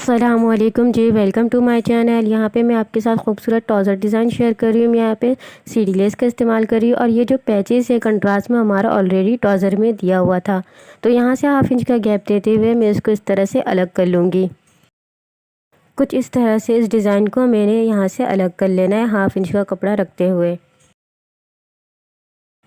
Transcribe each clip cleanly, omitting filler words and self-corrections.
अस्सलामुअलैकुम जी, welcome to my channel. यहाँ पे मैं आपके साथ खूबसूरत ट्राउज़र डिज़ाइन शेयर कर रही हूँ। मैं यहाँ पे सीढ़ी लेस का इस्तेमाल कर रही हूँ और ये जो पैचेस है कंट्रास्ट में हमारा ऑलरेडी ट्राउज़र में दिया हुआ था, तो यहाँ से हाफ इंच का गैप देते हुए मैं इसको इस तरह से अलग कर लूँगी। कुछ इस तरह से इस डिज़ाइन को मैंने यहाँ से अलग कर लेना है हाफ इंच का कपड़ा रखते हुए।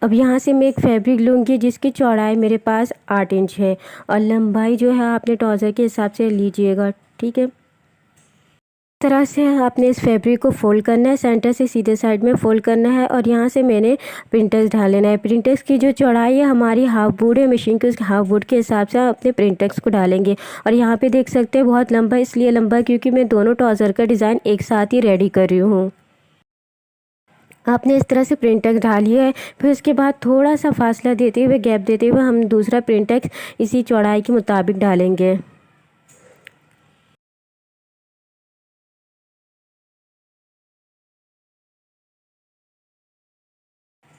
अब यहाँ से मैं एक फैब्रिक लूँगी जिसकी चौड़ाई मेरे पास 8 इंच है और लंबाई जो है आपने ट्राउज़र के हिसाब से लीजिएगा, ठीक है। इस तरह से आपने इस फैब्रिक को फ़ोल्ड करना है, सेंटर से सीधे साइड में फ़ोल्ड करना है और यहाँ से मैंने प्रिंटेक्स ढाल लेना है। प्रिंटेक्स की जो चौड़ाई है हमारी हाफ वुड है, मशीन के उस हाफ वुड के हिसाब से हम अपने प्रिंटेक्स को डालेंगे। और यहाँ पे देख सकते हैं बहुत लंबा, इसलिए लंबा क्योंकि मैं दोनों ट्राउज़र का डिज़ाइन एक साथ ही रेडी कर रही हूँ। आपने इस तरह से प्रिंटेक्स डाली है, फिर उसके बाद थोड़ा सा फासला देते हुए, गैप देते हुए हम दूसरा प्रिंटेक्स इसी चौड़ाई के मुताबिक डालेंगे।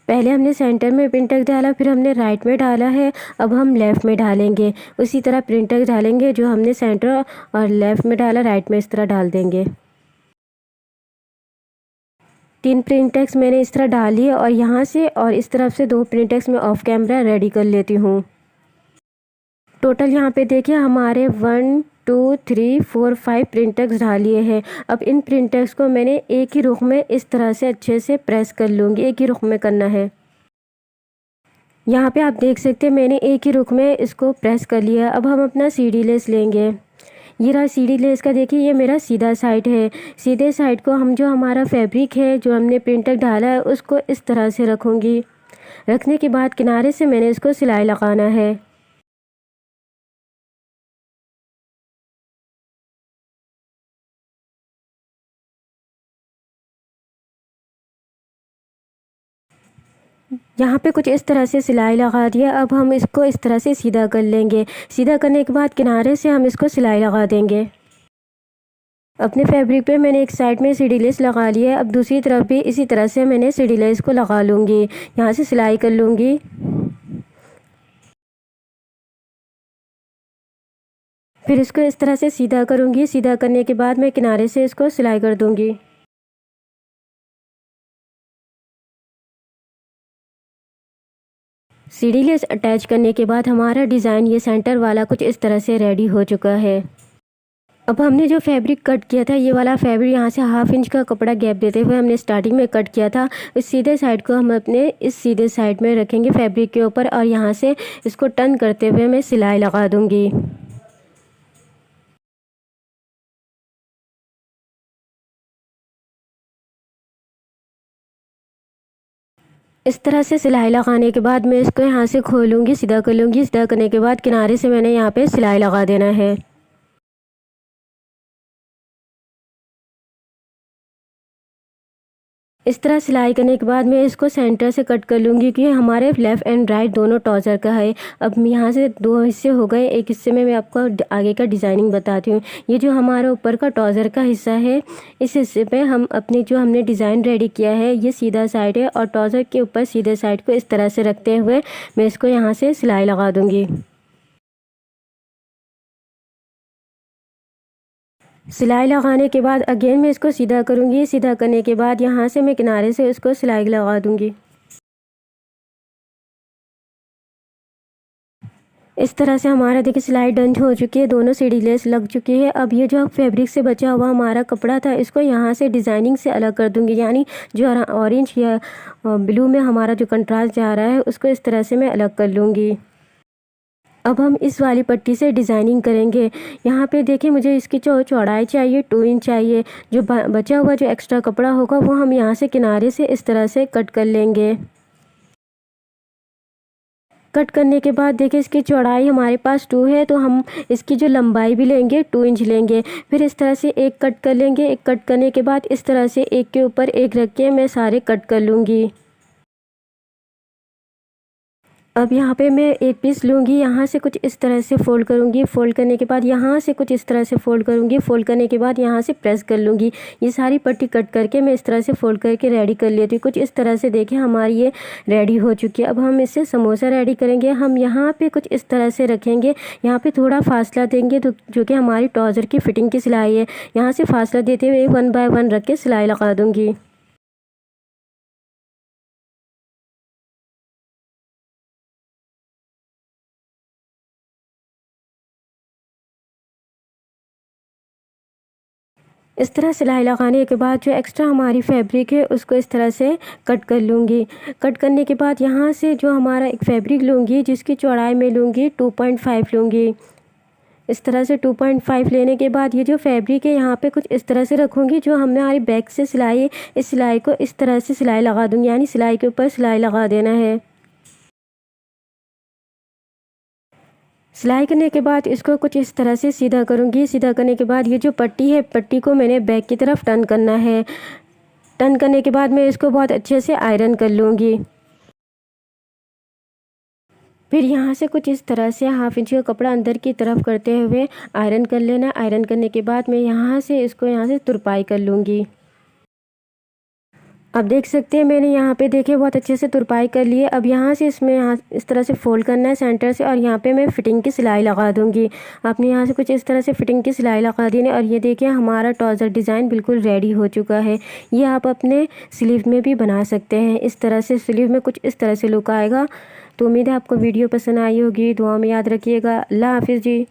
पहले हमने सेंटर में प्रिंटेक्स डाला, फिर हमने राइट में डाला है, अब हम लेफ़्ट में डालेंगे। उसी तरह प्रिंटेक्स डालेंगे, जो हमने सेंटर और लेफ़्ट में डाला राइट में इस तरह डाल देंगे। 3 प्रिंटेक्स मैंने इस तरह डाली है और यहाँ से और इस तरफ से 2 प्रिंटेक्स मैं ऑफ कैमरा रेडी कर लेती हूँ। टोटल यहाँ पे देखिए हमारे 1 2 3 4 5 प्रिंटेक्स डालिए हैं। अब इन प्रिंटेक्स को मैंने एक ही रुख में इस तरह से अच्छे से प्रेस कर लूँगी, एक ही रुख में करना है। यहाँ पे आप देख सकते हैं मैंने एक ही रुख में इसको प्रेस कर लिया। अब हम अपना सीढ़ी लेस लेंगे। ये रहा सीढ़ी लेस का, देखिए ये मेरा सीधा साइड है। सीधे साइड को हम जो हमारा फैब्रिक है, जो हमने प्रिंटेक्स डाला है, उसको इस तरह से रखूँगी। रखने के बाद किनारे से मैंने इसको सिलाई लगाना है। यहाँ पे कुछ इस तरह से सिलाई लगा दिया। अब हम इसको इस तरह से सीधा कर लेंगे। सीधा करने के बाद किनारे से हम इसको सिलाई लगा देंगे। अपने फैब्रिक पे मैंने एक साइड में सीढ़ी लेस लगा लिया है। अब दूसरी तरफ भी इसी तरह से मैंने सीढ़ी लेस को लगा लूँगी। यहाँ से सिलाई कर लूँगी। फिर इसको इस तरह से सीधा करूँगी। सीधा करने के बाद मैं किनारे से इसको सिलाई कर दूँगी। सीढ़ी लेस अटैच करने के बाद हमारा डिज़ाइन ये सेंटर वाला कुछ इस तरह से रेडी हो चुका है। अब हमने जो फैब्रिक कट किया था, ये वाला फैब्रिक यहाँ से हाफ इंच का कपड़ा गैप देते हुए हमने स्टार्टिंग में कट किया था, इस सीधे साइड को हम अपने इस सीधे साइड में रखेंगे फैब्रिक के ऊपर और यहाँ से इसको टर्न करते हुए मैं सिलाई लगा दूँगी। इस तरह से सिलाई लगाने के बाद मैं इसको यहाँ से खोलूँगी, सीधा कर लूँगी। सीधा करने के बाद किनारे से मैंने यहाँ पे सिलाई लगा देना है। इस तरह सिलाई करने के बाद मैं इसको सेंटर से कट कर लूँगी क्योंकि हमारे लेफ़्ट एंड राइट दोनों ट्राउज़र का है। अब यहाँ से 2 हिस्से हो गए, एक हिस्से में मैं आपको आगे का डिज़ाइनिंग बताती हूँ। ये जो हमारा ऊपर का ट्राउज़र का हिस्सा है, इस हिस्से पे हम अपने जो हमने डिज़ाइन रेडी किया है, ये सीधा साइड है और ट्राउज़र के ऊपर सीधे साइड को इस तरह से रखते हुए मैं इसको यहाँ से सिलाई लगा दूँगी। सिलाई लगाने के बाद अगेन मैं इसको सीधा करूँगी। सीधा करने के बाद यहाँ से मैं किनारे से इसको सिलाई लगा दूँगी। इस तरह से हमारा देखिए सिलाई डन हो चुकी है, दोनों सीढ़ी लेस लग चुकी है। अब ये जो फैब्रिक से बचा हुआ हमारा कपड़ा था, इसको यहाँ से डिज़ाइनिंग से अलग कर दूँगी, यानी जो ऑरेंज या ब्लू में हमारा जो कंट्रास्ट जा रहा है, उसको इस तरह से मैं अलग कर लूँगी। अब हम इस वाली पट्टी से डिज़ाइनिंग करेंगे। यहाँ पे देखिए मुझे इसकी जो चौड़ाई चाहिए 2 इंच चाहिए। जो बचा हुआ जो एक्स्ट्रा कपड़ा होगा वो हम यहाँ से किनारे से इस तरह से कट कर लेंगे। कट करने के बाद देखिए इसकी चौड़ाई हमारे पास 2 है, तो हम इसकी जो लंबाई भी लेंगे 2 इंच लेंगे। फिर इस तरह से एक कट कर लेंगे। एक कट करने के बाद इस तरह से एक के ऊपर एक रख के मैं सारे कट कर लूँगी। अब यहाँ पे मैं एक पीस लूँगी, यहाँ से कुछ इस तरह से फ़ोल्ड करूँगी, फ़ोल्ड करने के बाद यहाँ से कुछ इस तरह से फ़ोल्ड करूँगी, फ़ोल्ड करने के बाद यहाँ से प्रेस कर लूँगी। ये सारी पट्टी कट करके मैं इस तरह से फ़ोल्ड करके रेडी कर लेती हूँ। कुछ इस तरह से देखिए हमारी ये रेडी हो चुकी है। अब हम इससे समोसा रेडी करेंगे। हम यहाँ पे कुछ इस तरह से रखेंगे, यहाँ पे थोड़ा फासला देंगे तो जो कि हमारी ट्राउज़र की फ़िटिंग की सिलाई है। यहाँ से फासला देते हुए 1 बाय 1 रख के सिलाई लगा दूँगी। इस तरह सिलाई लगाने के बाद जो एक्स्ट्रा हमारी फैब्रिक है उसको इस तरह से कट कर लूँगी। कट करने के बाद यहाँ से जो हमारा एक फैब्रिक लूँगी, जिसकी चौड़ाई मैं लूँगी 2.5 लूँगी। इस तरह से 2.5 लेने के बाद ये जो फैब्रिक है यहाँ पे कुछ इस तरह से रखूँगी। जो हमारी बैक से सिलाई है, इस सिलाई को इस तरह से सिलाई लगा दूँगी, यानी सिलाई के ऊपर सिलाई लगा देना है। सिलाई करने के बाद इसको कुछ इस तरह से सीधा करूँगी। सीधा करने के बाद ये जो पट्टी है, पट्टी को मैंने बैक की तरफ टर्न करना है। टर्न करने के बाद मैं इसको बहुत अच्छे से आयरन कर लूँगी। फिर यहाँ से कुछ इस तरह से हाफ इंच का कपड़ा अंदर की तरफ करते हुए आयरन कर लेना। आयरन करने के बाद मैं यहाँ से इसको यहाँ से तुरपाई कर लूँगी। अब देख सकते हैं मैंने यहाँ पे देखिए बहुत अच्छे से तुरपाई कर ली है। अब यहाँ से इसमें यहाँ इस तरह से फ़ोल्ड करना है सेंटर से, और यहाँ पे मैं फ़िटिंग की सिलाई लगा दूँगी। आपने यहाँ से कुछ इस तरह से फ़िटिंग की सिलाई लगा दी है, और ये देखिए हमारा ट्राउज़र डिज़ाइन बिल्कुल रेडी हो चुका है। ये आप अपने स्लीव में भी बना सकते हैं। इस तरह से स्लीव में कुछ इस तरह से लुक आएगा। तो उम्मीद है आपको वीडियो पसंद आई होगी। दुआ में याद रखिएगा। अल्लाह हाफ़िज़ जी।